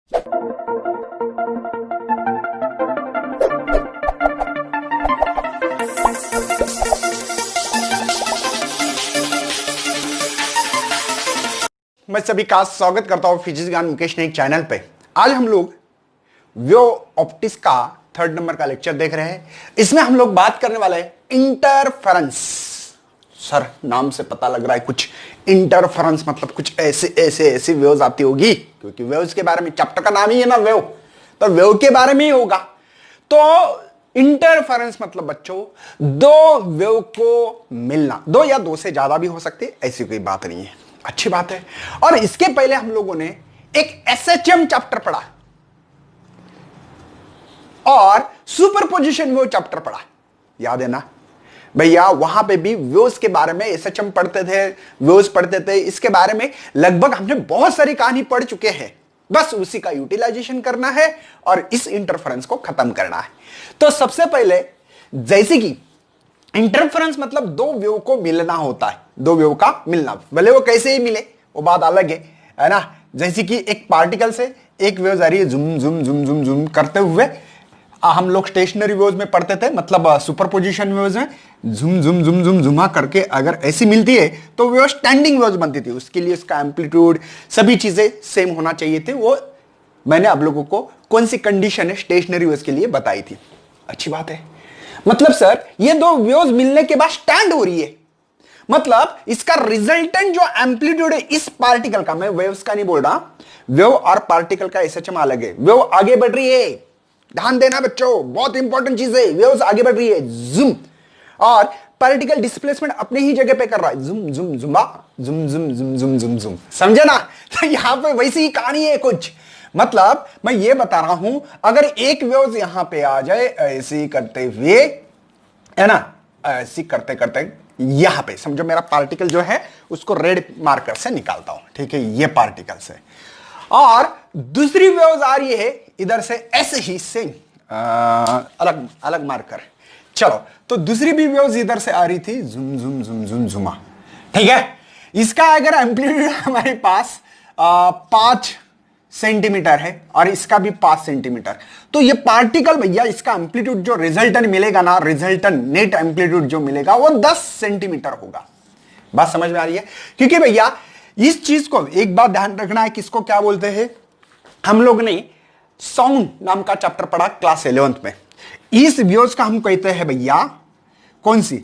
मैं सभी का स्वागत करता हूं फिजिक्स ज्ञान मुकेश ने एक चैनल पे। आज हम लोग वेव ऑप्टिक्स का 3rd नंबर का लेक्चर देख रहे हैं। इसमें हम लोग बात करने वाले हैं इंटरफेरेंस। सर नाम से पता लग रहा है कुछ इंटरफेरेंस मतलब कुछ ऐसे वेव्स आती होगी, क्योंकि वेव्स के बारे में चैप्टर का नाम ही है ना वेव, तो वेव के बारे में ही होगा। तो इंटरफेरेंस मतलब बच्चों दो वेव को मिलना, दो या दो से ज्यादा भी हो सकते हैं, ऐसी कोई बात नहीं है, अच्छी बात है। और इसके पहले हम लोगों ने एक एसएचएम चैप्टर पढ़ा और सुपरपोजिशन वेव चैप्टर पढ़ा, याद है ना भैया। वहां पे भी वेव्स के बारे में एसएचएम पढ़ते थे, वेव्स पढ़ते थे, इसके बारे में लगभग हमने बहुत सारी कहानी पढ़ चुके हैं। बस उसी का यूटिलाइजेशन करना है और इस इंटरफेरेंस को खत्म करना है। तो सबसे पहले जैसे कि इंटरफेरेंस मतलब दो वेव को मिलना होता है, दो वेव का मिलना, भले वो कैसे ही मिले वो बात अलग है ना। जैसे कि एक पार्टिकल से एक वेव जा रही है जुम जुम जुम जुम जुम करते हुए, हम लोग स्टेशनरी वेव्स में पढ़ते थे, मतलब सुपरपोजिशन वेव्स में झुम झुम झुम झुम झुमा करके अगर ऐसी मिलती है तो वेव स्टैंडिंग वेव्स बनती थी। उसके लिए उसका एम्पलीट्यूड सभी चीजें सेम होना चाहिए थे। वो मैंने आप लोगों को कौन सी कंडीशन है स्टेशनरी वेव्स के लिए बताई थी, अच्छी बात है। मतलब सर ये दो वेव्स मिलने के बाद स्टैंड हो रही है, मतलब इसका रिजल्टेंट जो एम्पलीट्यूड है इस पार्टिकल का, मैं वेव्स का नहीं बोल रहा, वेव और पार्टिकल का एसएचएम अलग है। वेव आगे बढ़ रही है, ध्यान देना बच्चों, बहुत इंपॉर्टेंट चीज है। वेव्स आगे बढ़ रही है जुम, और पार्टिकल डिस्प्लेसमेंट अपने ही जगह पे कर रहा है जुम जुम जुमा जुम जुम जुम जुम जुम जुम, समझे ना। तो यहां पे वैसी ही कहानी है कुछ, मतलब मैं ये बता रहा हूं अगर एक वेव्स यहां पे आ जाए ऐसे करते हुए, है ना, ऐसे करते करते यहां पे समझो मेरा पार्टिकल जो है उसको रेड मार्कर से निकालता हूं, ठीक है, ये पार्टिकल से, और दूसरी वेव्स आ रही है इधर से ऐसे ही सेम अलग अलग मार्कर। चलो तो दूसरी भी वेव्स इधर से आ रही थी जुम जुम जुम जुम जुमा, ठीक है। इसका अगर एम्पलीट्यूड हमारे पास 5 सेंटीमीटर है और इसका भी 5 सेंटीमीटर, तो ये पार्टिकल भैया इसका एम्पलीट्यूड जो रिजल्टेंट मिलेगा ना, रिजल्टेंट नेट एम्पलीट्यूड जो मिलेगा वो 10 सेंटीमीटर होगा। बात समझ में आ रही है? क्योंकि भैया इस चीज को एक बात ध्यान रखना है, किसको क्या बोलते हैं, हम लोग ने साउंड नाम का चैप्टर पढ़ा क्लास 11th में। इस वेव्स का हम कहते हैं भैया कौन सी,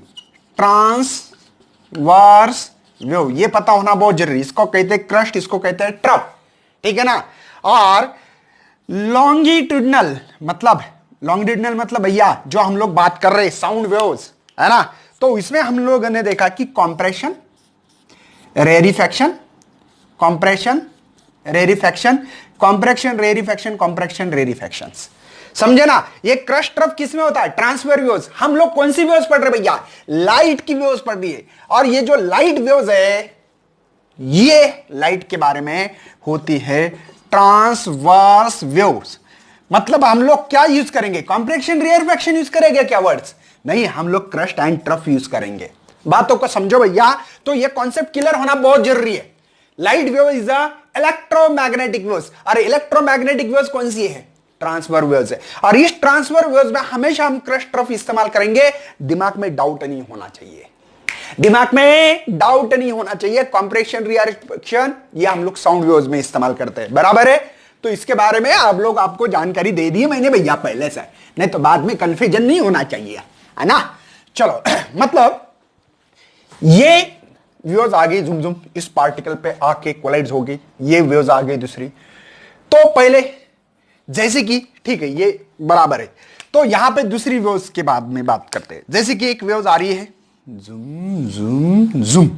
ट्रांसवर्स वेव, ये पता होना बहुत जरूरी। इसको कहते हैं क्रस्ट, इसको कहते हैं ट्रफ, ठीक है ना। और लॉन्गिट्यूडनल मतलब भैया जो हम लोग बात कर रहे हैं साउंड वेव्स, है ना, तो इसमें हम लोगों ने देखा कि कॉम्प्रेशन रेरिफैक्शन, कॉम्प्रेशन रेरिफैक्शन, कॉम्प्रेक्शन रेरिफैक्शन, कॉम्प्रेक्शन रेरिफैक्शन, समझे ना। ये क्रस्ट ट्रफ किस में होता है, ट्रांसफर वेव्स। हम लोग कौन सी वेव्स पढ़ रहे भैया, लाइट की वेव्स पढ़ रही है। और ये जो लाइट वेव्स है ये लाइट के बारे में होती है ट्रांसवर्स वेव्स। मतलब हम लोग क्या यूज करेंगे, कॉम्प्रेक्शन रेरिफैक्शन यूज करेंगे क्या वर्ड्स, नहीं, हम लोग क्रस्ट एंड ट्रफ यूज करेंगे। बातों को समझो भैया, तो ये कॉन्सेप्ट क्लियर होना बहुत जरूरी है। Light wave is a electromagnetic waves, और इलेक्ट्रोमैग्नेटिक वेव्स कौन सी है, ट्रांसफर वेव्स है। और इस ट्रांसफर वेव्स में हमेशा हम क्रस्ट ट्रफ इस्तेमाल करेंगे। दिमाग में डाउट नहीं होना चाहिए, दिमाग में डाउट नहीं होना चाहिए। कॉम्प्रेक्शन रिएक्शन ये हम लोग साउंड वेव्स में इस्तेमाल करते हैं, बराबर है। तो इसके बारे में आप लोग, आपको जानकारी दे दी मैंने भैया पहले से, नहीं तो बाद में कंफ्यूजन नहीं होना चाहिए, है ना। चलो मतलब ये वेव्स आ गई झुम झुम, इस पार्टिकल पे आके कोलाइड्स हो गई, ये वेव्स आ गई दूसरी। तो पहले जैसे कि ठीक है ये बराबर है, तो यहां पे दूसरी वेव्स के बाद में बात करते हैं। जैसे कि एक वेव्स आ रही है जुम जुम जुम,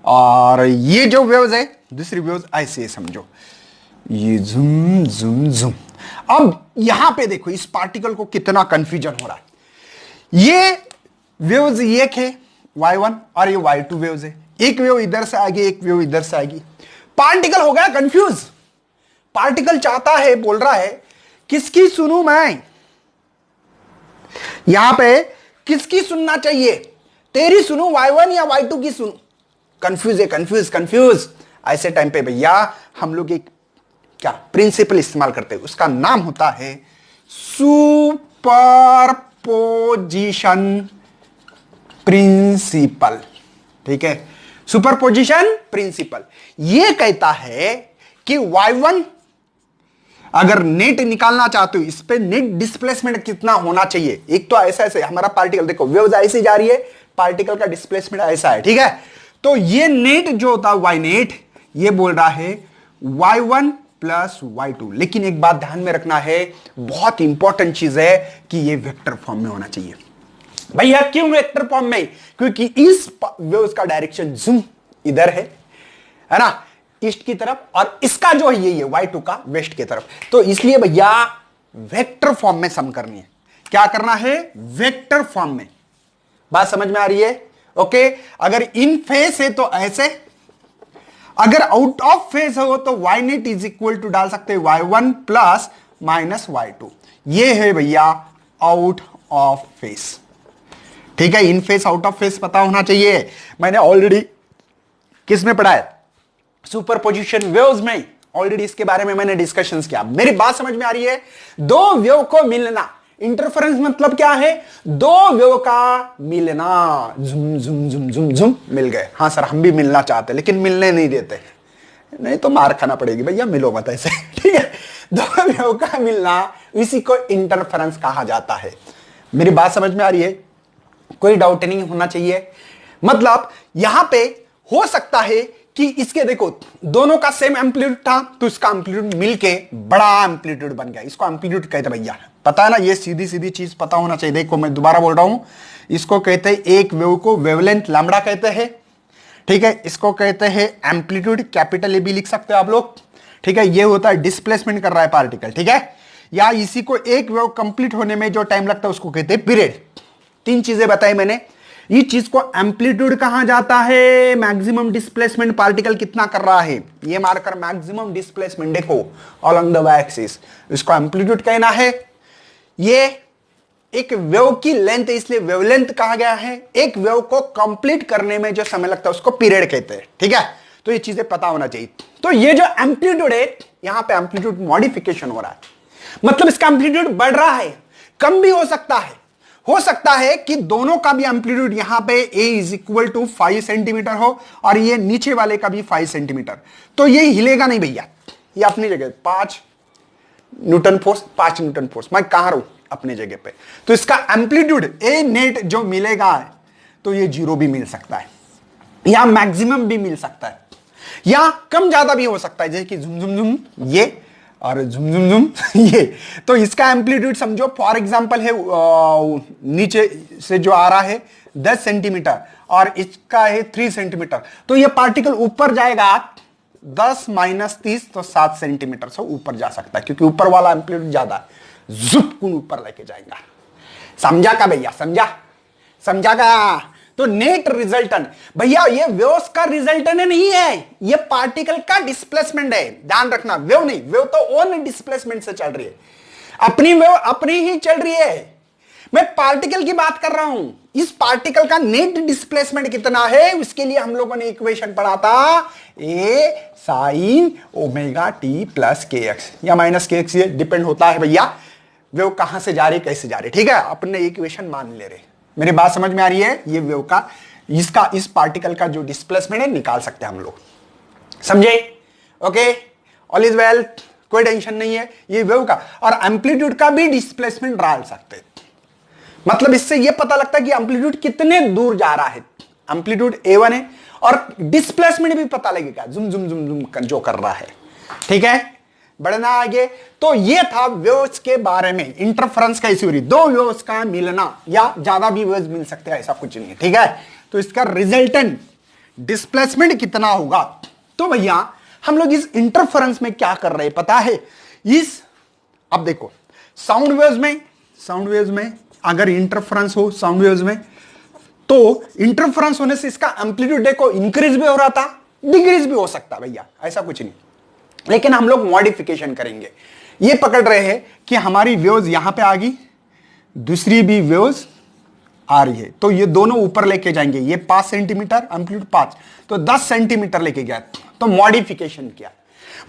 और ये जो वेव्स है दूसरी वेव्स ऐसे समझो, ये झुम झुम झुम। अब यहां पे देखो इस पार्टिकल को कितना कंफ्यूजन हो रहा है। ये वेव्स एक है y1 और ये y2 वेव्स है, एक वेव इधर से आएगी एक वेव इधर से आएगी। पार्टिकल हो गया कंफ्यूज, पार्टिकल चाहता है, बोल रहा है किसकी सुनूं मैं, यहां पे किसकी सुनना चाहिए, तेरी सुनूं y1 या y2 की सुनूं। कंफ्यूज है, कंफ्यूज कंफ्यूज। ऐसे टाइम पे भैया हम लोग एक क्या प्रिंसिपल इस्तेमाल करते हैं, उसका नाम होता है सुपरपोजिशन प्रिंसिपल। ठीक है, सुपरपोजिशन प्रिंसिपल यह कहता है कि y1 अगर नेट निकालना चाहते हो, इस पे नेट डिस्प्लेसमेंट कितना होना चाहिए। एक तो ऐसा ऐसे हमारा पार्टिकल देखो वेव ऐसे जा रही है, पार्टिकल का डिस्प्लेसमेंट ऐसा है। ठीक है, तो ये नेट जो होता है y नेट, ये बोल रहा है y1 प्लस y2। लेकिन एक बात ध्यान में रखना है, बहुत इंपॉर्टेंट चीज है कि ये वेक्टर फॉर्म में होना चाहिए। भैया क्यों वेक्टर फॉर्म में? क्योंकि इस वेव्स का डायरेक्शन जूम इधर है ना, ईस्ट की तरफ, और इसका जो है ये y2 का वेस्ट की तरफ। तो इसलिए भैया वेक्टर फॉर्म में सम करनी है। क्या करना है? वेक्टर फॉर्म में। बात समझ में आ रही है? ओके, अगर इन फेस है तो ऐसे, अगर आउट ऑफ फेस हो तो y net is equal to डाल सकते हैं y1 प्लस माइनस y2। ये है भैया आउट ऑफ फेस। ठीक है, इन फेस आउट ऑफ फेस पता होना चाहिए। मैंने ऑलरेडी किस में पढ़ा है? सुपरपोजिशन वेव्स में ऑलरेडी इसके बारे में मैंने डिस्कशंस किया। मेरी बात समझ में आ रही है? दो वेव को मिलना, इंटरफेरेंस मतलब क्या है? दो वेव का मिलना, झुम झुम झुम झुम झुम मिल गए। हाँ सर हम भी मिलना चाहते लेकिन मिलने नहीं देते, नहीं तो मार खाना पड़ेगी भैया, मिलो मत ऐसे। ठीक है, दो वेव का मिलना, इसी को इंटरफेरेंस कहा जाता है। मेरी बात समझ में आ रही है? कोई डाउट नहीं होना चाहिए। मतलब यहां पे हो सकता है कि इसके देखो दोनों का सेम एम्पलीट्यूड था, तो इसका एम्पलीट्यूड मिलके बड़ा एम्पलीट्यूड बन गया। इसको एम्पलीट्यूड कहते हैं भैया, पता है ना, ये सीधी सीधी चीज पता होना चाहिए। देखो मैं दोबारा बोल रहा हूं, इसको कहते हैं एक वेव को वेवलेंथ लैम्बडा कहते हैं। ठीक है, इसको कहते हैं एम्पलीट्यूड, कैपिटल ए भी लिख सकते हो आप लोग। ठीक है, ये होता है डिस्प्लेसमेंट कर रहा है पार्टिकल। ठीक है, या इसी को एक वेव कंप्लीट होने में जो टाइम लगता है उसको कहते हैं पीरियड। तीन चीजें बताई मैंने। इस चीज को एम्पलीट्यूड कहा जाता है, मैक्सिमम डिस्प्लेसमेंट पार्टिकल कितना कर रहा है, ये मारकर मैक्सिमम डिस्प्लेसमेंट देखो अलोंग द वाई एक्सिस, इसको एम्पलीट्यूड कहना है। ये एक वेव की लेंथ है इसलिए वेवलेंथ कहा गया है। एक वेव को कंप्लीट करने में जो समय लगता है उसको पीरियड कहते हैं। ठीक है, तो ये चीजें पता होना चाहिए। तो ये जो एम्पलीट्यूड है, यहां पे एम्पलीट्यूड मॉडिफिकेशन हो रहा है, मतलब इसका एम्पलीट्यूड बढ़ रहा है, कम भी हो सकता है। हो सकता है कि दोनों का भी एम्पलीट्यूड यहां पे a is equal to 5 centimetre हो और ये नीचे वाले का भी 5 सेंटीमीटर, तो ये हिलेगा नहीं भैया, ये अपनी जगह 5 न्यूटन फोर्स, 5 न्यूटन फोर्स, मैं कहां रहूं अपनी जगह पे। तो इसका एम्पलीट्यूड a नेट जो मिलेगा तो ये 0 भी मिल सकता है, या मैक्सिमम भी मिल सकता है, या कम ज्यादा भी हो सकता है, जैसे कि झुम झुम झुम ये और झुम झुम झुम ये। तो इसका एम्पलीट्यूड समझो फॉर एग्जांपल है नीचे से जो आ रहा है 10 सेंटीमीटर और इसका है 3 सेंटीमीटर, तो ये पार्टिकल ऊपर जाएगा 10 माइनस 30 तो 7 सेंटीमीटर से ऊपर जा सकता है, क्योंकि ऊपर वाला एम्पलीट्यूड ज्यादा है, जुप कुन ऊपर लेके जाएगा। समझा का भैया? समझा का? तो नेट रिजल्टेंट भैया ये वेव्स का रिजल्टेंट नहीं है, ये पार्टिकल का डिस्प्लेसमेंट है। ध्यान रखना, वेव नहीं, वेव तो ओन डिस्प्लेसमेंट से चल रही है, अपनी वेव अपनी ही चल रही है। मैं पार्टिकल की बात कर रहा हूं, इस पार्टिकल का नेट डिस्प्लेसमेंट कितना है उसके लिए हम लोगों ने इक्वेशन पढ़ा था, ए साइन ओमेगा टी प्लस के एक्स या माइनस के एक्स, ये डिपेंड होता है भैया वेव कहां से जा रही कैसे जा रही। ठीक है, अपने इक्वेशन मान ले रहे। मेरी बात समझ में आ रही है? ये वेव का इसका इस पार्टिकल का जो डिस्प्लेसमेंट है निकाल सकते हैं हम लोग, समझे? ओके, ऑल इज वेल, कोई टेंशन नहीं है। ये वेव का और एम्पलीट्यूड का भी डिस्प्लेसमेंट डाल सकते हैं, मतलब इससे ये पता लगता है कि एम्पलीट्यूड कितने दूर जा रहा है। एम्पलीट्यूड A1 है और डिस्प्लेसमेंट भी पता लगेगा, जुम जुम जुम जुम जो कर रहा है। ठीक है, बढ़ना आगे। तो ये था वेव्स के बारे में, इंटरफेरेंस कैसी हो रही, दो वेव्स का मिलना या ज्यादा भी वेव्स मिल सकते हैं, ऐसा कुछ नहीं है। ठीक है, तो इसका रिजल्टेंट डिस्प्लेसमेंट कितना होगा। तो भैया हम लोग इस इंटरफेरेंस में क्या कर रहे हैं पता है? अब देखो साउंड वेव्स में अगर इंटरफेरेंस हो साउंड वेव्स में, तो इंटरफेरेंस होने से इसका एम्पलीट्यूड देखो इंक्रीज भी हो रहा था, डिक्रीज भी हो सकता भैया, ऐसा कुछ नहीं। लेकिन हम लोग मॉडिफिकेशन करेंगे। ये पकड़ रहे हैं कि हमारी वेव्स यहां पे आ गई, दूसरी भी वेव्स आ रही है, तो ये दोनों ऊपर लेके जाएंगे। ये 5 सेंटीमीटर एम्पलीट्यूड 5, तो 10 सेंटीमीटर लेके गया, तो मॉडिफिकेशन किया।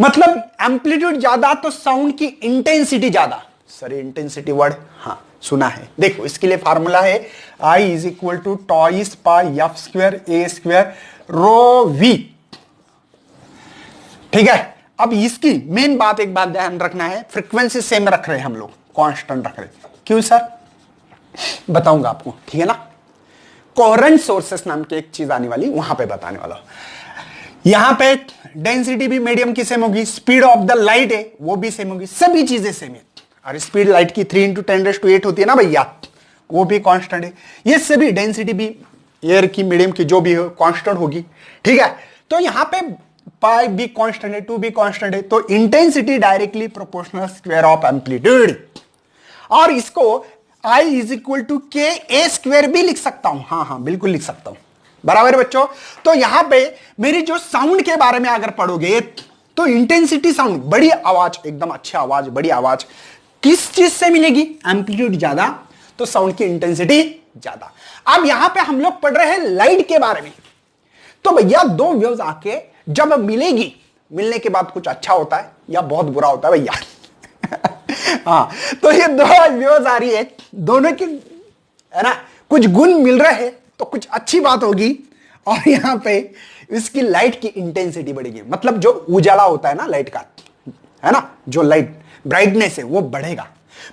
मतलब एम्पलीट्यूड ज्यादा तो साउंड की इंटेंसिटी ज्यादा। सॉरी, इंटेंसिटी वर्ड हाँ सुना है। देखो इसके लिए फार्मूला है I is equal to twice pi F square A square rho V. ठीक है, अब इसकी मेन बात, एक बात ध्यान रखना है, फ्रीक्वेंसी सेम रख रहे हैं हम लोग, कांस्टेंट रख रहे हैं। क्यों सर? बताऊंगा आपको, ठीक है ना। कोहेरेंट सोर्सेस नाम की एक चीज आने वाली, वहां पे बताने वाला। यहां पे डेंसिटी भी मीडियम की सेम होगी, स्पीड ऑफ द लाइट है वो भी सेम होगी, सभी चीजें सेम है। और स्पीड लाइट की 3 × 10⁸ होती है ना भैया, वो भी कांस्टेंट है। ये सभी डेंसिटी भी एयर की, मीडियम की, जो भी हो कांस्टेंट होगी। ठीक है, तो यहां पे पाई भी कांस्टेंट है, 2 भी कांस्टेंट है, तो intensity directly proportional square of amplitude. और इसको I इज इक्वल टू के ए स्क्वायर भी लिख सकता हूं। हाँ हाँ बिल्कुल लिख सकता हूं, बराबर बच्चों। तो यहां पे मेरी जो साउंड के बारे में अगर पढ़ोगे तो इंटेंसिटी साउंड, बड़ी आवाज, एकदम अच्छी आवाज, बड़ी आवाज किस चीज से मिलेगी? एम्पलीट्यूड ज्यादा तो साउंड की इंटेंसिटी ज्यादा। अब यहां पे हम लोग पढ़ रहे हैं लाइट के बारे में। तो भैया दो वेव्स आके जब मिलेगी, मिलने के बाद कुछ अच्छा होता है या बहुत बुरा होता है भैया? हाँ, तो ये दो वेव्स आ रही है, दोनों की है ना कुछ गुण मिल रहे हैं तो कुछ अच्छी बात होगी। और यहां पे इसकी लाइट की इंटेंसिटी बढ़ेगी, मतलब जो उजाला होता है ना लाइट का, है ना, जो लाइट ब्राइटनेस है वो बढ़ेगा।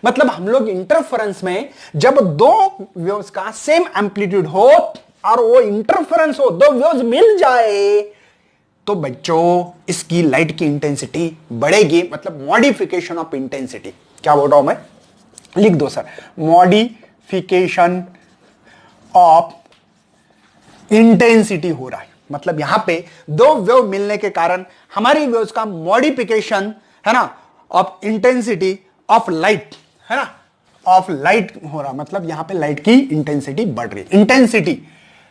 मतलब हम लोग इंटरफेरेंस में जब दो वेव्स का सेम एम्पलीट्यूड हो और वो इंटरफेरेंस हो, दो वेव्स मिल जाए, तो बच्चों इसकी लाइट की इंटेंसिटी बढ़ेगी। मतलब मॉडिफिकेशन ऑफ इंटेंसिटी। क्या बोल रहा हूं मैं? लिख दो सर, मॉडिफिकेशन ऑफ इंटेंसिटी हो रहा है। मतलब यहां पे दो वेव मिलने के कारण हमारी वेव्स का मॉडिफिकेशन, है ना, ऑफ इंटेंसिटी ऑफ लाइट, है ना, ऑफ लाइट हो रहा। मतलब यहां पे लाइट की इंटेंसिटी बढ़ रही है। इंटेंसिटी,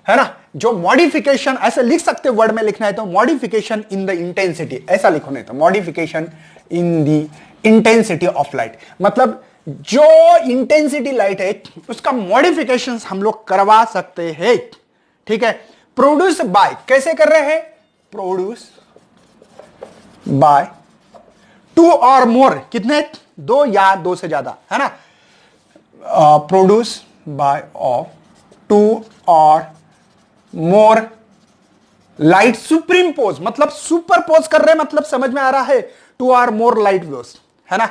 है ना, जो मॉडिफिकेशन, ऐसे लिख सकते हो, वर्ड में लिखना है तो मॉडिफिकेशन इन द इंटेंसिटी, ऐसा लिखो, नहीं तो modification in the intensity of light. मतलब जो इंटेंसिटी लाइट है उसका मॉडिफिकेशन हम लोग करवा सकते हैं। ठीक है, प्रोड्यूस बाय, कैसे कर रहे हैं? प्रोड्यूस बाय 2 और मोर, कितने? 2 या 2 से ज्यादा, है ना। प्रोड्यूस बाय ऑफ 2 और मोर लाइट सुपरिम्पोज, मतलब सुपरपोज कर रहे हैं, मतलब समझ में आ रहा है? 2 और मोर लाइट वेव्स, है ना,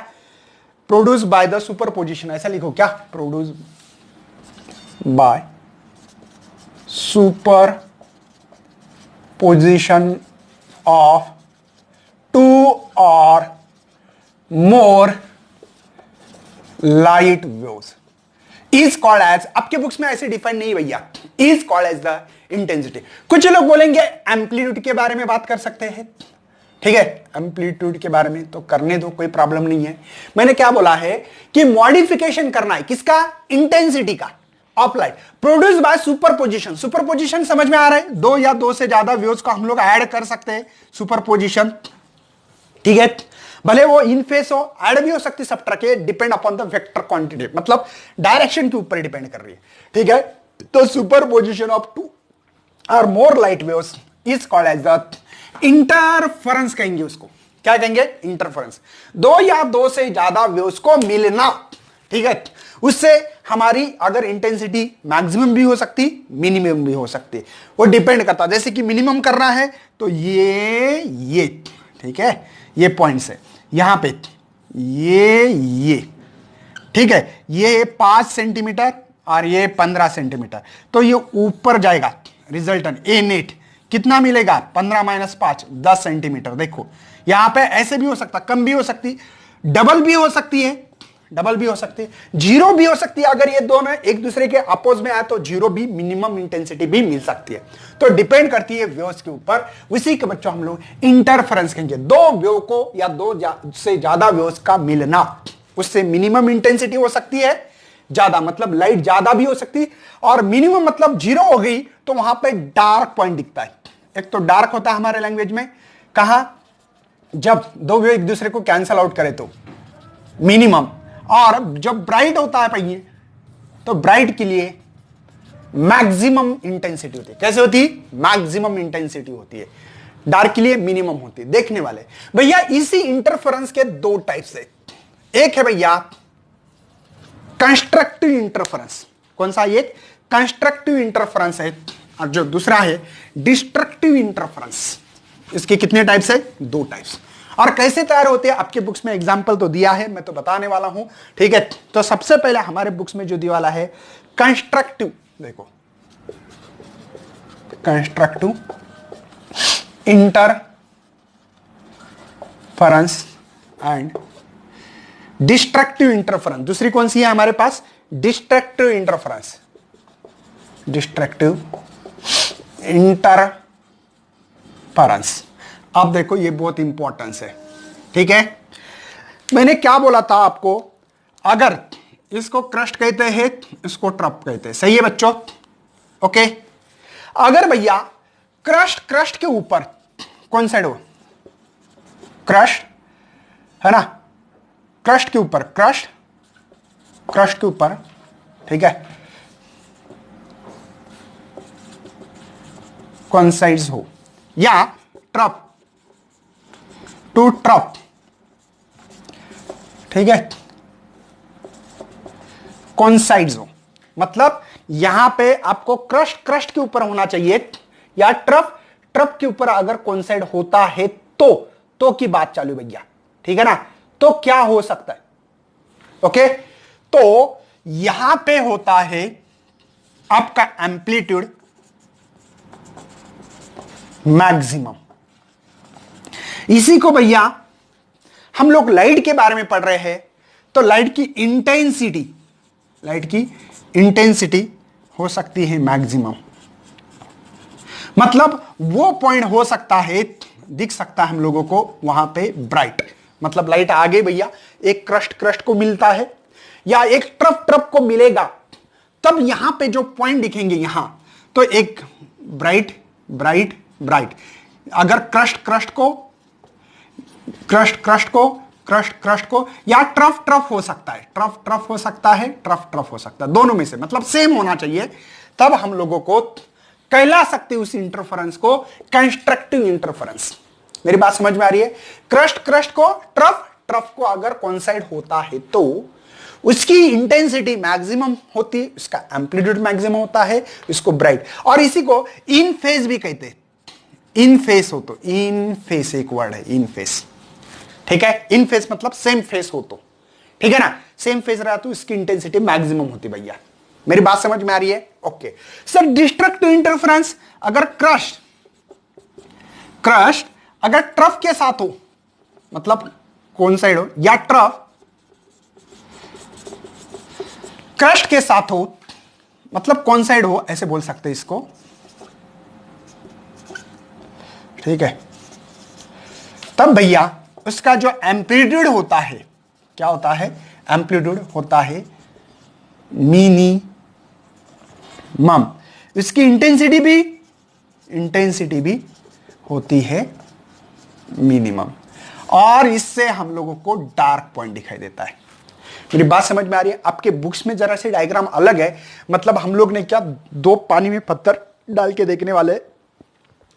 प्रोड्यूस बाय द सुपरपोजिशन, ऐसा लिखो क्या? Produce by superposition of 2 और more light waves is called as, आपके बुक्स में ऐसे डिफाइन नहीं भैया, is called as the intensity. कुछ लोग बोलेंगे एम्पलीट्यूड के बारे में बात कर सकते हैं। ठीक है, एम्पलीट्यूड के बारे में तो करने दो, कोई प्रॉब्लम नहीं है। मैंने क्या बोला है कि मॉडिफिकेशन करना है, किसका? इंटेंसिटी का, of light, produce by superposition. Superposition समझ में आ रहा है? 2 या 2 से ज्यादा वेव्स को हम लोग ऐड कर सकते हैं, सुपरपोजिशन। ठीक है, भले वो इन फेस हो, ऐड भी हो सकती, सब्ट्रैक्ट के, depend upon the vector quantity, मतलब डायरेक्शन के ऊपर डिपेंड कर रही है। ठीक है, तो सुपरपोजिशन ऑफ 2 और more light waves is called as the interference, कहेंगे उसको। क्या कहेंगे? इंटरफेरेंस। 2 या 2 से ज्यादा वेव्स को मिलना। ठीक है, उससे हमारी अगर इंटेंसिटी मैक्सिमम भी हो सकती, मिनिमम भी हो सकती, वो डिपेंड करता। जैसे कि मिनिमम करना है तो ये ठीक है, ये पॉइंट्स है यहां पे, ये ठीक है, ये 5 सेंटीमीटर और ये 15 सेंटीमीटर, तो ये ऊपर जाएगा। रिजल्टेंट ए नेट कितना मिलेगा? 15 - 5 10 सेंटीमीटर। देखो यहां पे ऐसे भी हो सकता, कम भी हो सकती, डबल भी हो सकती है, डबल भी हो सकती है, जीरो भी हो सकती है। अगर ये दोनों एक दूसरे के अपोज में आए तो जीरो भी, मिनिमम इंटेंसिटी भी मिल सकती है। तो डिपेंड करती है वेव्स के ऊपर। उसी के बच्चों हम लोग इंटरफेरेंस कहेंगे। दो वेव को या 2 से ज्यादा वेव्स का मिलना, उससे मिनिमम इंटेंसिटी हो सकती है ज्यादा, मतलब लाइट ज्यादा भी हो सकती, और मिनिमम मतलब जीरो हो गई तो वहां पे डार्क पॉइंट दिखता है। एक तो डार्क होता है हमारे लैंग्वेज में, कहा जब दो वेव एक दूसरे को कैंसल आउट करे तो मिनिमम, और जब ब्राइट होता है पहिए तो ब्राइट के लिए मैक्सिमम इंटेंसिटी होती है। कैसे होती है? मैक्सिमम इंटेंसिटी होती है। डार्क के लिए मिनिमम होती है। देखने वाले भैया इसी इंटरफेरेंस के दो टाइप्स है। एक है भैया कंस्ट्रक्टिव इंटरफेरेंस। कौन सा? ये कंस्ट्रक्टिव इंटरफेरेंस है। और जो दूसरा है डिस्ट्रक्टिव इंटरफेरेंस। इसके कितने टाइप्स है? दो टाइप्स। और कैसे तैयार होते हैं आपके बुक्स में एग्जाम्पल तो दिया है, मैं तो बताने वाला हूं। ठीक है, तो सबसे पहले हमारे बुक्स में जो दिया वाला है कंस्ट्रक्टिव, देखो constructive interference and destructive interference. दूसरी कौन सी है हमारे पास? Destructive interference, destructive interference. अब देखो ये बहुत इंपॉर्टेंस है। ठीक है, मैंने क्या बोला था आपको? अगर इसको क्रस्ट कहते हैं, इसको ट्रप कहते हैं। सही है बच्चों? ओके। अगर भैया क्रस्ट के ऊपर कौन साइड हो? क्रस्ट है ना, क्रस्ट के ऊपर, क्रस्ट के ऊपर, ठीक है, कौन साइड्स हो, या ट्रप टू ट्रप, ठीक है, कौन साइड्स हो, मतलब यहां पे आपको क्रस्ट के ऊपर होना चाहिए, या ट्रप के ऊपर अगर कौन साइड होता है तो की बात चालू भैया। ठीक है ना, तो क्या हो सकता है? ओके, तो यहां पे होता है आपका एम्पलीट्यूड मैक्सिमम। इसी को भैया हम लोग लाइट के बारे में पढ़ रहे हैं, तो लाइट की इंटेंसिटी हो सकती है मैक्सिमम। मतलब वो पॉइंट हो सकता है, दिख सकता है हम लोगों को वहां पे ब्राइट, मतलब लाइट आ गई भैया, एक क्रस्ट को मिलता है या एक ट्रप को मिलेगा, तब यहां पे जो पॉइंट दिखेंगे यहां, तो एक ब्राइट अगर क्रस्ट को या ट्रफ हो सकता है, ट्रफ हो सकता है, ट्रफ हो सकता है, दोनों में से, मतलब सेम होना चाहिए, तब हम लोगों को कहला सकते उस इंटरफेरेंस को कंस्ट्रक्टिव इंटरफेरेंस। मेरी बात समझ में आ रही है? क्रस्ट को, ट्रफ को अगर कॉन्साइड होता है तो उसकी इंटेंसिटी मैक्सिमम होती है, उसका एम्पलीट्यूड मैक्सिमम होता है, इसको ब्राइट। और इसी को इन फेस भी कहते हैं। इन फेस हो तो, इन फेस एक वर्ड है, इन फेस, ठीक है, इन फेस मतलब सेम फेस हो तो, ठीक है ना, सेम फेस रहा तो इसकी इंटेंसिटी मैक्सिमम होती भैया। मेरी बात समझ में आ रही है? Okay sir. डिस्ट्रक्टिव इंटरफेरेंस, अगर क्रस्ट अगर ट्रफ के साथ हो, मतलब कौन साइड हो, या ट्रफ क्रस्ट के साथ हो, मतलब कौन साइड हो, ऐसे बोल सकते हैं इसको, ठीक है, तब भैया उसका जो एम्पलीट्यूड होता है, क्या होता है? एम्पलीट्यूड होता है मिनिमम। इसकी इंटेंसिटी भी होती है मिनिमम, और इससे हम लोगों को डार्क पॉइंट दिखाई देता है। मेरी बात समझ में आ रही है? आपके बुक्स में जरा से डायग्राम अलग है, मतलब हम लोग ने क्या, दो पानी में पत्थर डाल के देखने वाले,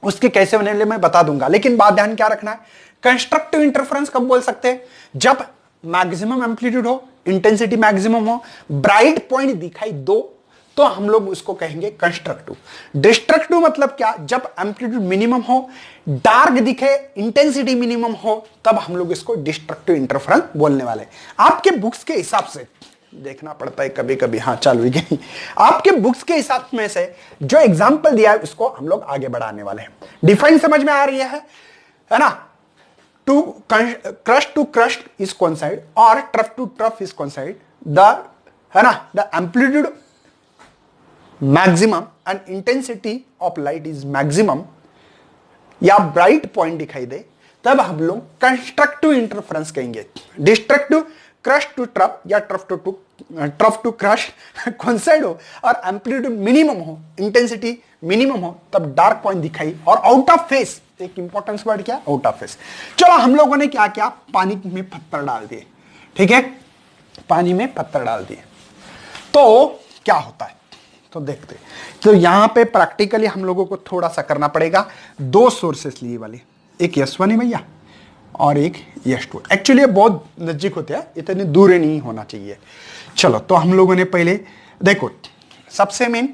उसके कैसे बनने वाले मैं बता दूंगा, लेकिन बात ध्यान क्या रखना है, कंस्ट्रक्टिव इंटरफेरेंस कब बोल सकते हैं? जब मैक्सिमम एम्पलीट्यूड हो, इंटेंसिटी मैक्सिमम हो, ब्राइट पॉइंट दिखाई दो, तो हम लोग उसको कहेंगे कंस्ट्रक्टिव। डिस्ट्रक्टिव मतलब क्या? जब एम्पलीट्यूड मिनिमम हो, डार्क दिखे, इंटेंसिटी मिनिमम हो, तब हम लोग इसको डिस्ट्रक्टिव इंटरफेरेंस बोलने वाले। आपके बुक्स के हिसाब से देखना पड़ता है कभी कभी, हाँ चालू गई, आपके बुक्स के हिसाब में से जो एग्जाम्पल दिया है उसको हम लोग आगे बढ़ाने वाले हैं। डिफाइन समझ में आ रही है ना? टू क्रस्ट इज कौन साइड, और ट्रफ टू ट्रफ इज कौन साइड, द, है ना, the amplitude maximum and intensity of light is maximum, या ब्राइट पॉइंट दिखाई दे, तब हम लोग कंस्ट्रक्टिव इंटरफेरेंस कहेंगे। डिस्ट्रक्टिव क्रस्ट टू ट्रफ या ट्रफ टू क्रस्ट कौन साइड हो, और एम्पलीट्यूड मिनिमम हो, इंटेंसिटी मिनिमम हो, तब डार्क पॉइंट दिखाई, और आउट ऑफ फेस, एक इंपॉर्टेंस वर्ड क्या, आउट ऑफ फेस। चलो हम लोगों ने क्या किया, पानी में पत्थर डाल दिए, ठीक है, पानी में पत्थर डाल दिए, तो क्या होता है, तो देखते। तो यहां पे प्रैक्टिकली हम लोगों को थोड़ा सा करना पड़ेगा। दो सोर्सेस लिए वाले, एक S1 है भैया और एक S2। एक्चुअली ये बहुत नजदीक होते हैं, इतनी दूर नहीं होना चाहिए। चलो तो हम लोगों ने पहले देखो, सबसे मेन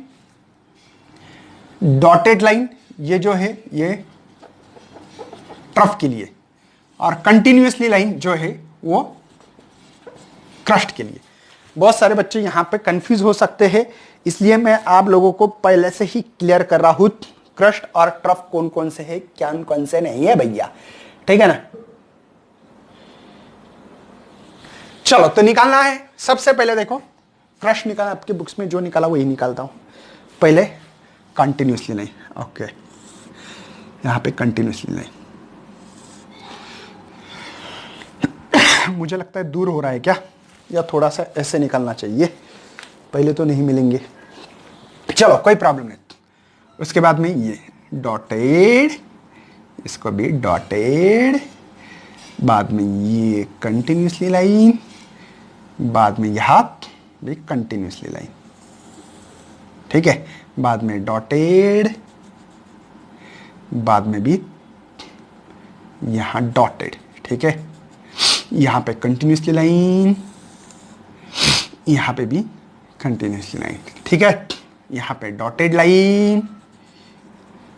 डॉटेड लाइन ये जो है ये ट्रफ के लिए, और कंटिन्यूअसली लाइन जो है वो क्रस्ट के लिए। बहुत सारे बच्चे यहां पे कंफ्यूज हो सकते हैं, इसलिए मैं आप लोगों को पहले से ही क्लियर कर रहा हूं क्रस्ट और ट्रफ कौन कौन से है, क्या कौन से नहीं है भैया, ठीक है ना। चलो तो निकालना है। सबसे पहले देखो क्रस्ट निकालना, आपके बुक्स में जो निकाला वही निकालता हूं। पहले कंटिन्यूअसली नहीं, ओके, यहां पे कंटिन्यूअसली नहीं। मुझे लगता है दूर हो रहा है क्या, या थोड़ा सा ऐसे निकालना चाहिए, पहले तो नहीं मिलेंगे। चलो कोई प्रॉब्लम नहीं। उसके बाद में ये डॉटेड, इसको भी डॉटेड, बाद में ये कंटिन्यूअसली लाइन, बाद में यहां भी कंटिन्यूअसली लाइन, ठीक है, बाद में डॉटेड, बाद में भी यहां डॉटेड, ठीक है, यहां पे कंटिन्यूअसली लाइन, यहां पे भी कंटिन्यूअसली लाइन, ठीक है, यहां पे डॉटेड लाइन।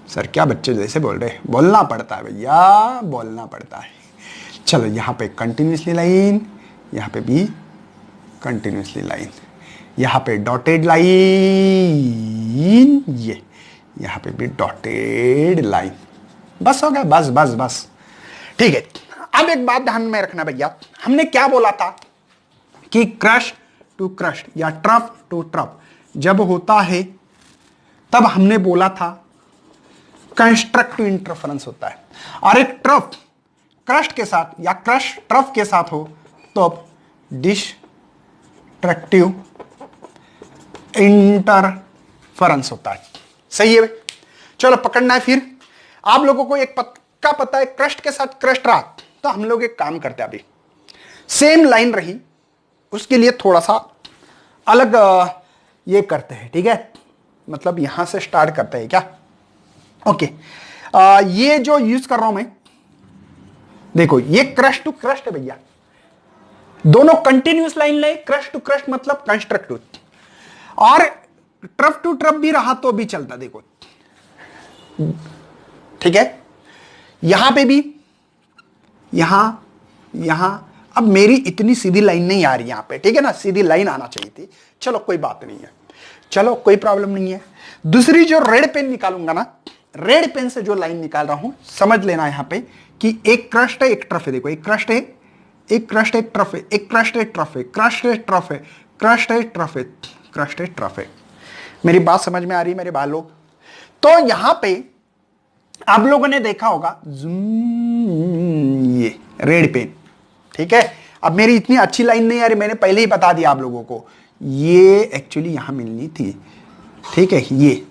सर क्या बच्चे जैसे बोल रहे हैं, बोलना पड़ता है भैया, बोलना पड़ता है। चलो यहां पे कंटिन्यूअसली लाइन, यहां पे भी कंटिन्यूअसली लाइन, यहां पे डॉटेड लाइन, ये यहां पे भी डॉटेड लाइन। बस हो गया, बस बस बस, ठीक है। अब एक बात ध्यान में रखना भैया, हमने क्या बोला था कि क्रश टू क्रस्ट या ट्रफ टू ट्रफ जब होता है तब हमने बोला था कंस्ट्रक्टिव इंटरफेरेंस होता है, और एक ट्रफ क्रस्ट के साथ या क्रस्ट ट्रफ के साथ हो तो अब डिस्ट्रक्टिव इंटरफेरेंस होता है। सही है भाई, चलो पकड़ना है। फिर आप लोगों को एक पक्का पता है क्रस्ट के साथ क्रस्ट रहा, तो हम लोग एक काम करते हैं, अभी सेम लाइन रही उसके लिए थोड़ा सा अलग ये करते हैं, ठीक है, मतलब यहां से स्टार्ट करते हैं क्या, ओके। ये जो यूज कर रहा हूं मैं, देखो ये क्रस्ट टू क्रस्ट है भैया, दोनों कंटिन्यूअस लाइन ले, क्रस्ट टू क्रस्ट मतलब कंस्ट्रक्टिव, और ट्रफ टू ट्रफ भी रहा तो भी चलता, देखो ठीक है, यहां पे भी, यहां यहां। अब मेरी इतनी सीधी लाइन नहीं आ रही यहां पे, ठीक है ना, सीधी लाइन आना चाहिए थी, चलो कोई बात नहीं है, चलो कोई प्रॉब्लम नहीं है। दूसरी जो रेड पेन निकालूंगा ना, रेड पेन से जो लाइन निकाल रहा हूं, समझ लेना यहां पे कि एक क्रस्ट है एक ट्रफ है, देखो एक क्रस्ट है, एक क्रस्ट एक ट्रफ है, एक क्रस्ट है ट्रफ है, क्रस्ट है ट्रफ है, क्रस्ट है ट्रफ है, क्रस्ट है ट्रफ है। मेरी बात समझ में आ रही है मेरे भाई लोग। तो यहां पे आप लोगों ने देखा होगा ये रेड पेन, ठीक है। अब मेरी इतनी अच्छी लाइन नहीं आ रही, मैंने पहले ही बता दिया आप लोगों को, ये एक्चुअली यहां मिलनी थी, ठीक है। ये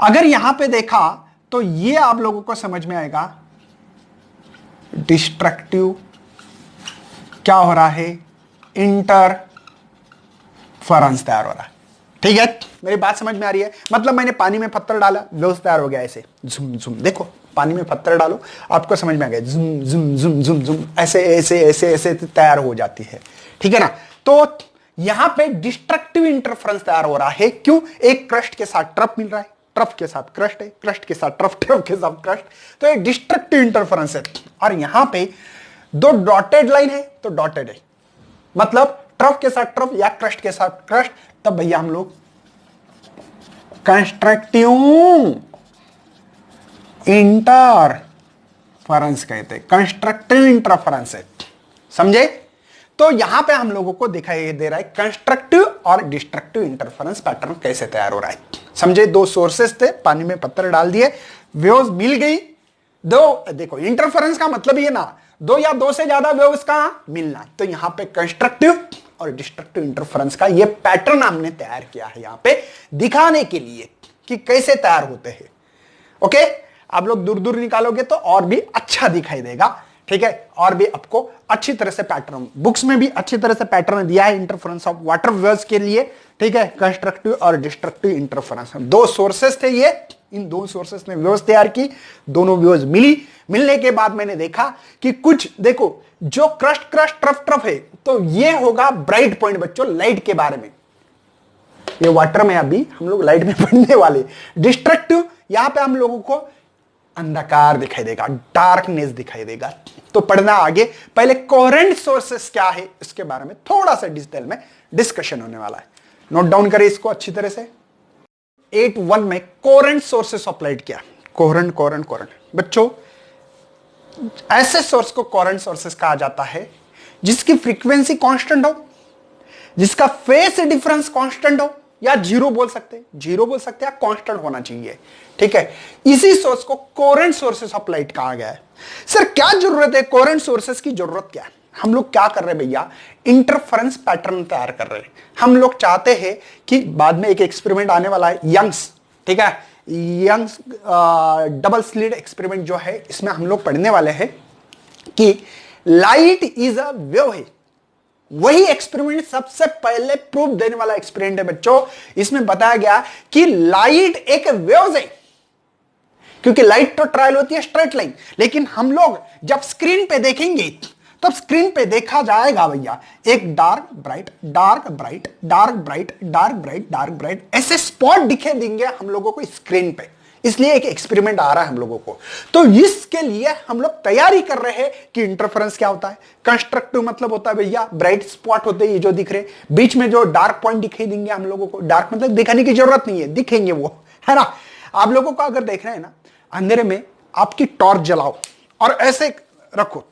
अगर यहां पे देखा तो ये आप लोगों को समझ में आएगा डिस्ट्रक्टिव क्या हो रहा है, इंटरफेरेंस तैयार हो रहा है, ठीक है। मेरी बात समझ में आ रही है, मतलब मैंने पानी में पत्थर डाला, वेव्स तैयार हो गया ऐसे, झुम झुम, देखो पानी में पत्थर डालो आपको समझ में आ गया, झुम झुम झुम झुम झुम, ऐसे ऐसे ऐसे ऐसे तैयार हो जाती है, ठीक है ना। तो यहां पे डिस्ट्रक्टिव इंटरफेरेंस तैयार हो रहा है, क्यों, एक क्रस्ट के साथ ट्रफ मिल रहा है, ट्रफ के साथ क्रस्ट है, क्रस्ट के साथ ट्रफ, ट्रफ के साथ क्रस्ट, तो एक डिस्ट्रक्टिव इंटरफेरेंस है। और यहां पे दो डॉटेड लाइन है तो डॉटेड है, मतलब ट्रफ के साथ ट्रफ या क्रस्ट के साथ क्रस्ट, तब भैया हम लोग कंस्ट्रक्टिव इंटरफेरेंस कहते हैं, कंस्ट्रक्टिव इंटरफेरेंस है, समझे। तो यहां पे हम लोगों को दिखाई दे रहा है कंस्ट्रक्टिव और डिस्ट्रक्टिव इंटरफेरेंस पैटर्न कैसे तैयार हो रहा है, समझे। दो सोर्सेस थे, पानी में पत्थर डाल दिए, वेव्स मिल गई, दो, देखो इंटरफेरेंस का मतलब ये ना दो या दो से ज्यादा वेव्स का मिलना, तो यहां पे कंस्ट्रक्टिव और डिस्ट्रक्टिव इंटरफेरेंस का ये पैटर्न हमने तैयार किया है यहां पे दिखाने के लिए कि कैसे तैयार होते हैं, ओके। आप लोग दूर दूर निकालोगे तो और भी अच्छा दिखाई देगा, ठीक है, और भी आपको अच्छी तरह से पैटर्न, बुक्स में भी अच्छी तरह से पैटर्न दिया है इंटरफेरेंस ऑफ वाटर वेव्स के लिए, ठीक है, कंस्ट्रक्टिव और डिस्ट्रक्टिव इंटरफेरेंस। दो सोर्सेस थे ये, इन दो सोर्सेस ने वेव्स तैयार की, दोनों वेव्स मिलने के बाद मैंने देखा कि कुछ देखो जो क्रस्ट ट्रफ है, तो ये होगा ब्राइट पॉइंट बच्चों लाइट के बारे में। ये वाटर में अभी हम लोग लाइट में पढ़ने वाले। डिस्ट्रक्टिव, यहां पे हम लोगों को अंधकार दिखाई देगा, डार्कनेस दिखाई देगा। तो पढ़ना आगे, पहले कोहेरेंट सोर्सेस क्या है इसके बारे में थोड़ा सा डिटेल में डिस्कशन होने वाला है। नोट डाउन करें इसको अच्छी तरह से। 8.1 में कोहेरेंट सोर्सेस ऑफ लाइट क्या? कोहेरेंट बच्चों, ऐसे सोर्स को कोहेरेंट सोर्सेस कहा जाता है जिसकी फ्रीक्वेंसी कांस्टेंट हो, जिसका फेस डिफरेंस कांस्टेंट हो, या जीरो बोल सकते हैं, कांस्टेंट होना चाहिए। ठीक है, इसी सोर्स को कोहेरेंट सोर्सेस ऑफ लाइट कहा गया है। सर क्या जरूरत है कोहेरेंट सोर्सेस की? जरूरत क्या है? हम लोग क्या कर रहे हैं भैया, इंटरफेरेंस पैटर्न तैयार कर रहे हैं। हम लोग चाहते हैं कि बाद में एक एक्सपेरिमेंट आने वाला है यंग्स, ठीक है, यंग्स डबल स्लिट एक्सपेरिमेंट जो है, इसमें हम लोग पढ़ने वाले हैं कि लाइट इज अ वेव है। वही एक्सपेरिमेंट सबसे पहले प्रूफ देने वाला एक्सपेरिमेंट है बच्चों। इसमें बताया गया कि लाइट एक वेव है, क्योंकि लाइट तो ट्रायल होती है स्ट्रेट लाइन, लेकिन हम लोग जब स्क्रीन पे देखेंगे तब स्क्रीन पे देखा जाएगा भैया एक dark bright, dark bright, dark bright, dark bright, dark bright, ऐसे स्पॉट दिखे देंगे हम लोगों को स्क्रीन पे। इसलिए एक एक्सपेरिमेंट आ रहा है हम लोगों को। तो इसके लिए हम लोग तैयारी कर रहे हैं कि इंटरफेरेंस क्या होता है। कंस्ट्रक्टिव मतलब होता है भैया ब्राइट स्पॉट होते हैं ये जो दिख रहे, बीच में जो डार्क पॉइंट दिखाई देंगे हम लोगों को। डार्क मतलब दिखाने की जरूरत नहीं है, दिखेंगे वो, है ना। आप लोगों को अगर देखना है ना, अंधेरे में आपकी टॉर्च जलाओ और ऐसे रखो,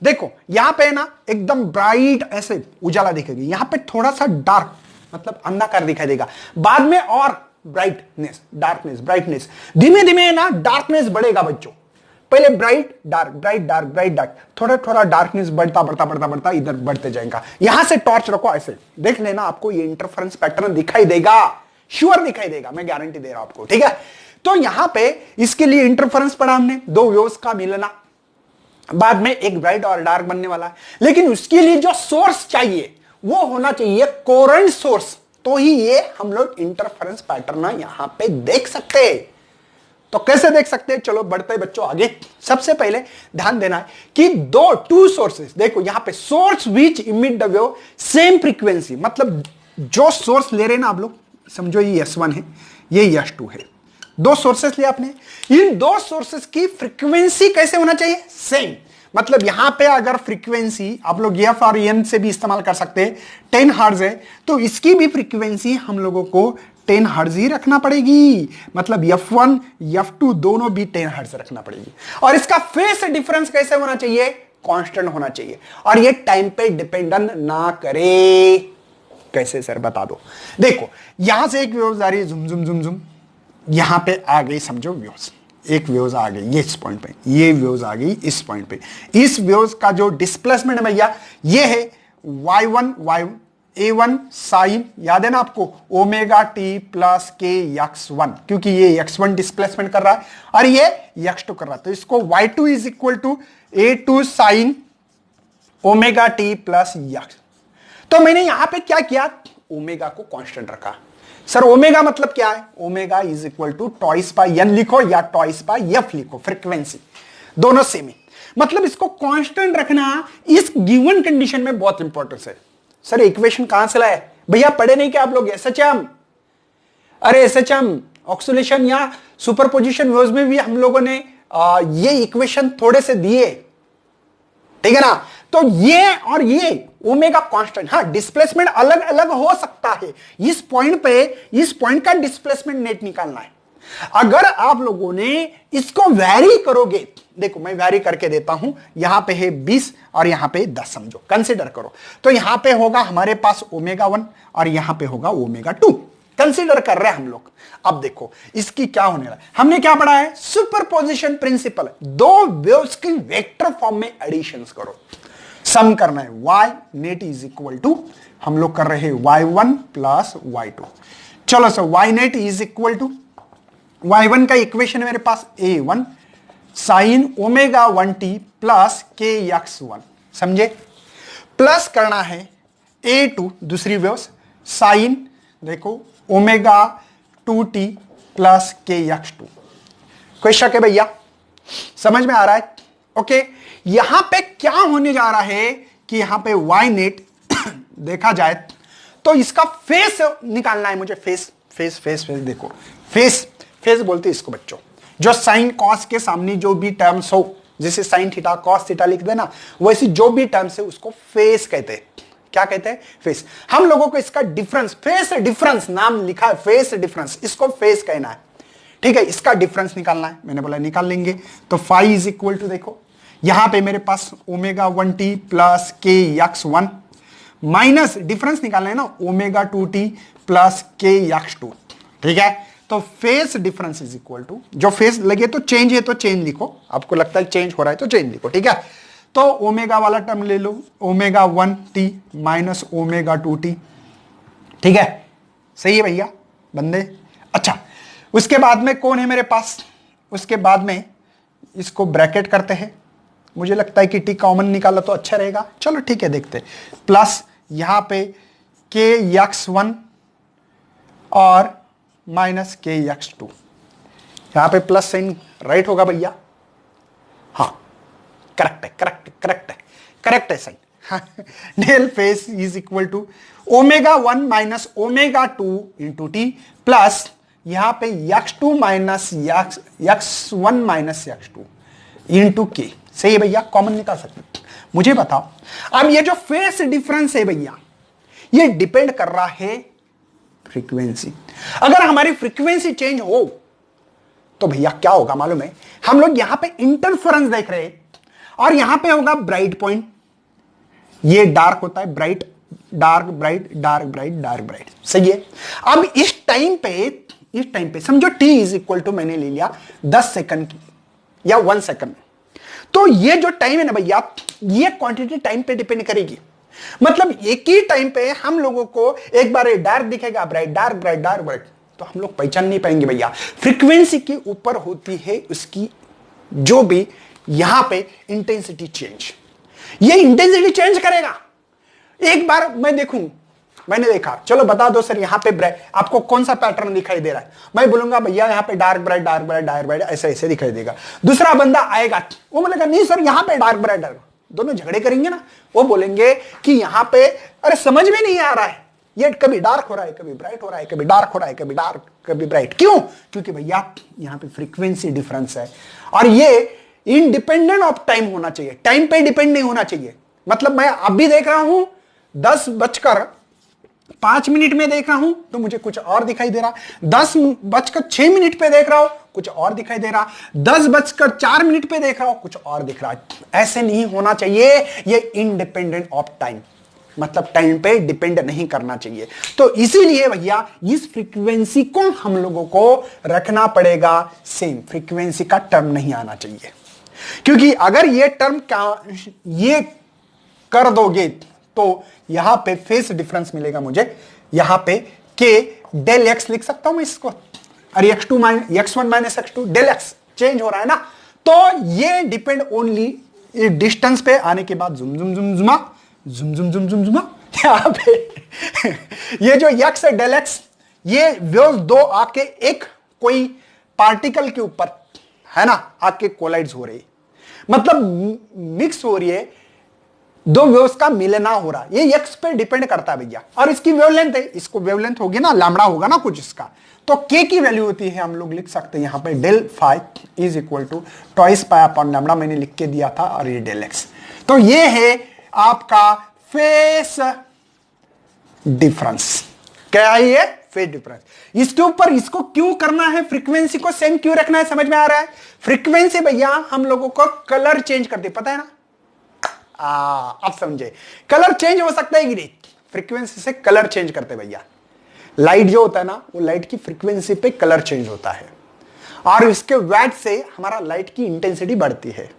देखो यहां पे ना एकदम ब्राइट ऐसे उजाला दिखेगी, यहां पे थोड़ा सा डार्क मतलब अंधकार दिखाई देगा, बाद में और ब्राइटनेस, डार्कनेस, ब्राइटनेस, धीमे धीमे ना डार्कनेस बढ़ेगा बच्चों। पहले bright dark, bright dark, bright dark, थोड़ा थोड़ा डार्कनेस बढ़ता बढ़ता बढ़ता बढ़ता इधर बढ़ते जाएगा। यहां से टॉर्च रखो ऐसे, देख लेना आपको ये इंटरफेरेंस पैटर्न दिखाई देगा, श्योर दिखाई देगा, मैं गारंटी दे रहा हूं आपको। ठीक है, तो यहां पे इसके लिए इंटरफेरेंस पढ़ा हमने, दो वेव्स का मिलना, बाद में एक ब्राइट और डार्क बनने वाला है। लेकिन उसके लिए जो सोर्स चाहिए वो होना चाहिए कोहेरेंट सोर्स, तो ही ये हम लोग इंटरफेरेंस पैटर्न यहां पे देख सकते हैं। तो कैसे देख सकते हैं, चलो बढ़ते बच्चों आगे। सबसे पहले ध्यान देना है कि टू सोर्सेस, देखो यहां पे source which emit the wave same frequency, मतलब जो सोर्स ले रहे हैं ना आप लोग, समझो ये S1 है, ये S2 है, दो सोर्सेस लिया आपने, इन दो सोर्सेस की फ्रीक्वेंसी कैसे होना चाहिए, सेम। मतलब यहां पे अगर फ्रीक्वेंसी आप लोग एफ और एन से भी इस्तेमाल कर सकते हैं, 10 हर्ट्ज है तो इसकी भी फ्रीक्वेंसी हम लोगों को 10 हर्ट्ज ही रखना पड़ेगी। मतलब F1 F2 दोनों भी 10 हर्ट्ज रखना पड़ेगी। और इसका फेस डिफरेंस कैसे होना चाहिए, कांस्टेंट होना चाहिए, और ये टाइम पे डिपेंडेंट ना करे। कैसे सर बता दो, देखो यहां से एक वेव्स आ रही है, झुम झुम झुम झुम, यहां पे आ गई समझो वेव्स, एक वेव्स आ गई ये इस पॉइंट पे, ये वेव्स आ गई इस पॉइंट पे। इस वेव्स का जो डिस्प्लेसमेंट है भैया ये है y1 a1 साइन, याद है ना आपको, ओमेगा टी प्लस के x1, क्योंकि ये x1 डिस्प्लेसमेंट कर रहा है और ये x2 कर रहा है, तो इसको y2 is equal to a2 sine omega T plus x। तो मैंने यहां पे क्या किया, ओमेगा को कांस्टेंट रखा। सर ओमेगा मतलब क्या है, omega is equal to twice by N लिखो या टॉइस बाय एफ लिखो, फ्रीक्वेंसी दोनों सेम है। मतलब इसको कांस्टेंट रखना इस गिवन कंडीशन में बहुत इंपॉर्टेंट है। सर इक्वेशन कहां से लाए भैया, पढ़े नहीं क्या आप लोग एसएचएम? अरे एसएचएम ऑक्सीलेशन या सुपरपोजिशन वेव्स में भी हम लोगों ने ये इक्वेशन थोड़े से दिए, ठीक है ना। तो ये और ये ओमेगा कांस्टेंट, हाँ डिस्प्लेसमेंट अलग अलग हो सकता है, इस पॉइंट का डिस्प्लेसमेंट नेट निकालना है। अगर आप लोगों ने इसको वैरी करोगे, देखो मैं वैरी करके देता हूं, यहां पे है 20 और यहां पे 10, समझो कंसीडर करो, तो यहां पे होगा हमारे पास ओमेगा 1 और यहां पे होगा ओमेगा 2, कंसीडर कर रहे हैं हम लोग। अब देखो इसकी क्या होने वाला है, हमने क्या पढ़ा है, सुपरपोजिशन प्रिंसिपल, दो वेव्स की वेक्टर फॉर्म में एडिशंस करो, सम करना है, y net is equal to, हम लोग कर रहे हैं y1 प्लस y2। चलो sir y net is equal to, y1 का इक्वेशन है मेरे पास a1 sine omega 1t plus के x1, समझे, प्लस करना है a2 दूसरी वेव्स साइन देखो ओमेगा 2t प्लस के एक्स टू। कोई शक है भैया? समझ में आ रहा है? ओके, यहां पे क्या होने जा रहा है कि यहां पे वाई नेट देखा जाए तो इसका फेस निकालना है मुझे। फेस फेस फेस फेस देखो, फेस फेस बोलते हैं इसको बच्चों, जो साइन कॉस के सामने जो भी टर्म्स हो, जैसे साइन थीटा कॉस थीटा लिख देना, वैसी जो भी टर्म्स है उसको फेस कहते हैं। क्या कहते हैं? फेस। हम लोगों को इसका डिफरेंस, फेस डिफरेंस नाम लिखा है, फेस डिफरेंस, इसको फेस कहना है। ठीक है, इसका डिफरेंस निकालना है, मैंने बोला निकाल लेंगे। तो फाई इज इक्वल टू, देखो यहां पे मेरे पास ओमेगा 1t प्लस के एक्स 1 माइनस डिफरेंस निकालना है ना, ओमेगा 2t प्लस के एक्स 2। ठीक है, तो phase difference is equal to, जो फेस लगे तो चेंज है तो चेंज लिखो, आपको लगता है चेंज हो रहा है तो चेंज लिखो। ठीक है, तो ओमेगा वाला टर्म ले लो, omega 1t minus omega 2t। ठीक है, सही है भैया बंदे? अच्छा, उसके बाद में कौन है मेरे पास? उसके बाद में इसको ब्रैकेट करते हैं, मुझे लगता है कि टी कॉमन निकाला तो अच्छा रहेगा। चलो ठीक है, देखते। प्लस यहां पे के एक्स 1 और माइनस के एक्स 2, यहां पे प्लस साइन राइट होगा भैया? हाँ, करेक्ट है, करेक्ट है, करेक्ट है, करेक्ट है sine. Del phase is equal to omega 1 minus omega 2 into T plus यहां पे x2 minus x1 minus x2 into के। सही है भैया, कॉमन निकाल सकते। मुझे बताओ, अब ये जो फेस डिफरेंस है भैया, ये डिपेंड कर रहा है फ्रीक्वेंसी। अगर हमारी फ्रीक्वेंसी चेंज हो तो भैया क्या होगा मालूम है? हम लोग यहां पे इंटरफेरेंस देख रहे हैं और यहां पे होगा ब्राइट पॉइंट, ये डार्क होता है, bright dark bright dark bright dark bright. सही है। अब इस टाइम पे समझो t इज इक्वल टू मैंने ले लिया 10 सेकंड की या 1 सेकंड, तो ये जो टाइम है ना भैया, ये क्वांटिटी टाइम पे डिपेंड करेगी। मतलब एक ही टाइम पे हम लोगों को एक बार डार्क दिखेगा, bright dark bright dark bright, तो हम लोग पहचान नहीं पाएंगे भैया। फ्रीक्वेंसी के ऊपर होती है उसकी जो भी यहां पे इंटेंसिटी चेंज, ये इंटेंसिटी चेंज करेगा। एक बार मैं देखूं, मैंने देखा, चलो बता दो सर यहां पे आपको कौन सा पैटर्न दिखाई दे रहा है? मैं बोलूंगा भैया यहां पे dark bright dark bright dark bright ऐसे ऐसे दिखाई देगा। दूसरा बंदा आएगा, वो बोलेगा नहीं सर यहां पे डार्क ब्राइट डार्क, दोनों झगड़े करेंगे ना, वो बोलेंगे कि यहां पे अरे समझ में नहीं आ रहा है, ये कभी डार्क हो रहा है कभी ब्राइट हो रहा है, कभी डार्क हो रहा है कभी डार्क कभी ब्राइट। क्यों? क्योंकि भैया यहां पे फ्रीक्वेंसी डिफरेंस है और ये इंडिपेंडेंट ऑफ टाइम होना चाहिए, टाइम पे डिपेंड नहीं होना चाहिए। मतलब मैं अभी देख रहा हूं 10:05 में देख रहा हूं तो मुझे कुछ और दिखाई दे रहा, 10:06 पे देख रहा हूं कुछ और दिखाई दे रहा, 10:04 पे देख रहा हूं कुछ और दिख रहा है। ऐसे नहीं होना चाहिए, ये इंडिपेंडेंट ऑफ टाइम, मतलब टाइम पे डिपेंड नहीं करना चाहिए। तो इसीलिए भैया इस फ्रीक्वेंसी को हम लोगों को रखना पड़ेगा सेम, फ्रीक्वेंसी का टर्म नहीं आना चाहिए। क्योंकि अगर ये टर्म ये कर दोगे तो यहां पे फेस डिफरेंस मिलेगा मुझे, यहां पे के डेल एक्स लिख सकता हूं मैं इसको, और x2 x1 minus x2 del x change हो रहा है ना, तो ये डिपेंड ओनली डिस्टेंस पे आने के बाद जुम जुम जुम जुमा जुम जुम जुम जुम जुमा यहां पे ये जो x है डेल एक्स, ये वेव्स दो आके एक कोई पार्टिकल के ऊपर है ना आके कोलाइड्स हो रही, मतलब मिक्स हो रही है, दो वेव्स का मिलना हो रहा है, ये एक्स पे डिपेंड करता है भैया। और इसकी वेवलेंथ है, इसको वेवलेंथ होगी ना, लैम्बडा होगा ना कुछ इसका, तो के की वैल्यू होती है, हम लोग लिख सकते हैं यहां पे del phi is equal to twice pi upon lambda, मैंने लिख के दिया था, और ये डेल एक्स। तो ये है आपका फेस डिफरेंस। क्या है ये? Phase difference. इसके ऊपर इसको क्यों करना है, फ्रीक्वेंसी को सेम क्यों रखना है, समझ में आ रहा है? फ्रीक्वेंसी भैया हम लोगों को कलर चेंज करती है, पता है ना? आप समझे, कलर चेंज हो सकता है कि नहीं, फ्रीक्वेंसी से कलर चेंज करते भैया। लाइट जो होता है ना, वो लाइट की फ्रीक्वेंसी पे कलर चेंज होता है, और इसके वैट से हमारा लाइट की इंटेंसिटी बढ़ती है,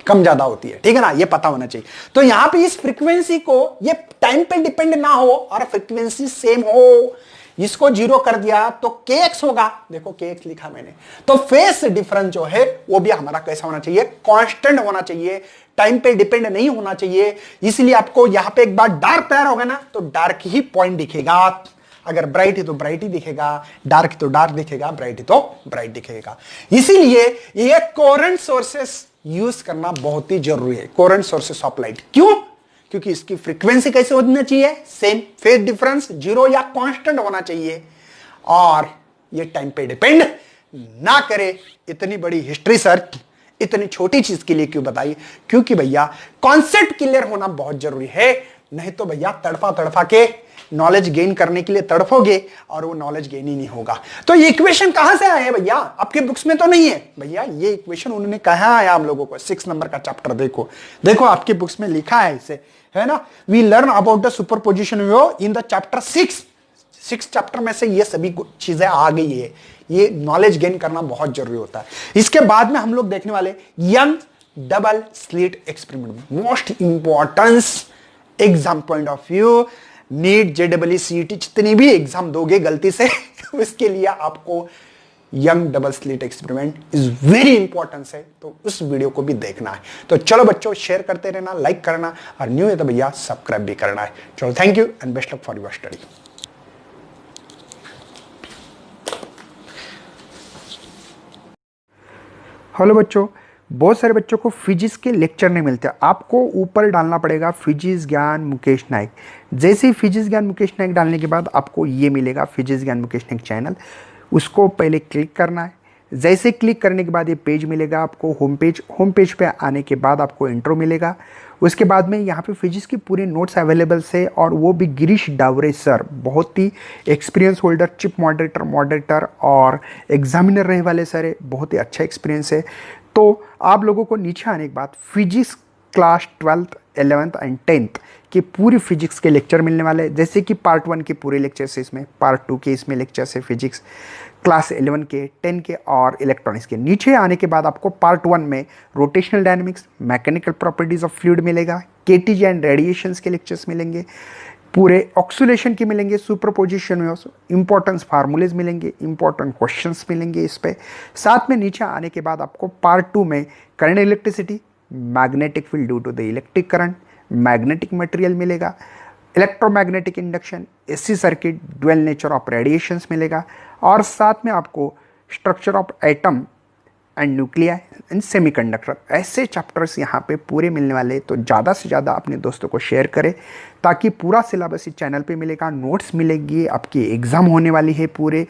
कम ज्यादा होती है, ठीक है ना, ये पता होना चाहिए। तो यहां पे इस फ्रीक्वेंसी को ये टाइम पे डिपेंड ना हो और फ्रीक्वेंसी सेम हो, इसको 0 कर दिया तो kx होगा, देखो kx लिखा मैंने। तो फेस डिफरेंस जो है वो भी हमारा कैसा होना चाहिए, कांस्टेंट होना चाहिए, टाइम पे डिपेंड नहीं होना चाहिए। इसलिए आपको यहां पे एक बार डार्क तैयार होगा ना तो डार्क ही पॉइंट दिखेगा, अगर ब्राइट है तो ब्राइट ही दिखेगा, डार्क है तो डार्क दिखेगा, ब्राइट है तो ब्राइट दिखेगा। इसीलिए ये कोरेंट सोर्सेस यूज करना बहुत ही जरूरी है, कोरेंट सोर्सेस ऑफ लाइट। क्यों? क्योंकि इसकी फ्रीक्वेंसी कैसे होना चाहिए, सेम, फेज डिफरेंस 0 या कांस्टेंट होना चाहिए, और ये टाइम पे डिपेंड ना करे। इतनी बड़ी हिस्ट्री सर इतनी छोटी चीज के लिए क्यों बताई? क्योंकि भैया कॉन्सेप्ट क्लियर होना बहुत जरूरी है, नहीं तो भैया तड़पा तड़पा के नॉलेज गेन करने के लिए तड़पोगे और वो नॉलेज गेन ही नहीं होगा। तो ये इक्वेशन कहां से आया है भैया? आपके बुक्स में तो नहीं है भैया, ये इक्वेशन उन्होंने कहा आया हम लोगों को। 6 नंबर का चैप्टर देखो, देखो आपके बुक्स में लिखा है इसे, है ना, we learn about the superposition view in the chapter 6 chapter में से ये सभी चीजें आ गई है। ये नॉलेज गेन करना बहुत जरूरी होता है। इसके बाद में हम लोग देखने वाले Young double slit experiment, most importance exam point of view, NEET JW CET जितनी भी एग्जाम दोगे गलती से उसके लिए आपको Young double slit experiment is very important है, तो उस वीडियो को भी देखना है। तो चलो बच्चों, शेयर करते रहना, लाइक करना, और न्यू है तो भैया सब्सक्राइब भी करना है। चलो, thank you and best luck for your study. Hello बच्चों, बहुत सारे बच्चों को फिजिक्स के लेक्चर नहीं मिलते। आपको ऊपर डालना पड़ेगा फिजिक्स ज्ञान मुकेश नाइक। जैसे ही फिजिक्स ज्ञान मुकेश नाइक डालने के बाद आपको ये मिलेगा फिजिक्स ज्ञान मुकेश नाइक चैनल, उसको पहले क्लिक करना है। जैसे क्लिक करने के बाद ये पेज मिलेगा आपको, होम पेज पे आने के बाद आपको इंट्रो मिलेगा। उसके बाद में यहाँ पे फिजिक्स की पूरे नोट्स अवेलेबल है, और वो भी गिरीश डावरे सर, बहुत ही एक्सपीरियंस होल्डर, चिप मॉडरेटर और एग्जामिनर रहे वाले सर है, बहुत ही अच्छा एक्सपीरियंस है। तो आप लोगों को नीचे आने के बाद physics class 12th 11th and 10th के पूरी फिजिक्स के लेक्चर मिलने वाले हैं। जैसे कि पार्ट 1 के पूरे लेक्चर्स है इसमें, पार्ट 2 के इसमें लेक्चर्स है फिजिक्स क्लास 11 के, 10 के और इलेक्ट्रॉनिक्स के। नीचे आने के बाद आपको पार्ट 1 में rotational dynamics, mechanical properties of fluid मिलेगा, केटीजी एंड रेडिएशंस के लेक्चर्स मिलेंगे, पूरे ऑक्सीलेशन के मिलेंगे, सुपरपोजिशन में इंपॉर्टेंस फार्मूलेज मिलेंगे, इंपॉर्टेंट क्वेश्चंस मिलेंगे इस पे। साथ में नीचे आने के बाद आपको पार्ट 2 में current electricity, magnetic field due to the electric current, magnetic material मिलेगा, electromagnetic induction, AC circuit, dual nature of radiations मिलेगा, और साथ में आपको structure of atom and nuclei and semiconductor, ऐसे चैप्टर्स यहाँ पे पूरे मिलने वाले। तो ज़्यादा से ज़्यादा अपने दोस्तों को शेयर करें ताकि पूरा सिलेबस इस चैनल पे मिलेगा, नोट्स मिलेगी, आपकी एग्ज़ाम होने वाली है, पूरे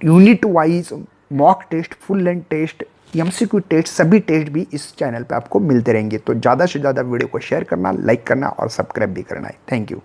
unit wise mock test, full length test, MCQ test, सभी टेस्ट भी इस चैनल पे आपको मिलते रहेंगे। तो ज़्यादा से ज़्यादा वीडियो को शेयर करना, लाइक करना और सब्सक्राइब भी करना है। Thank you.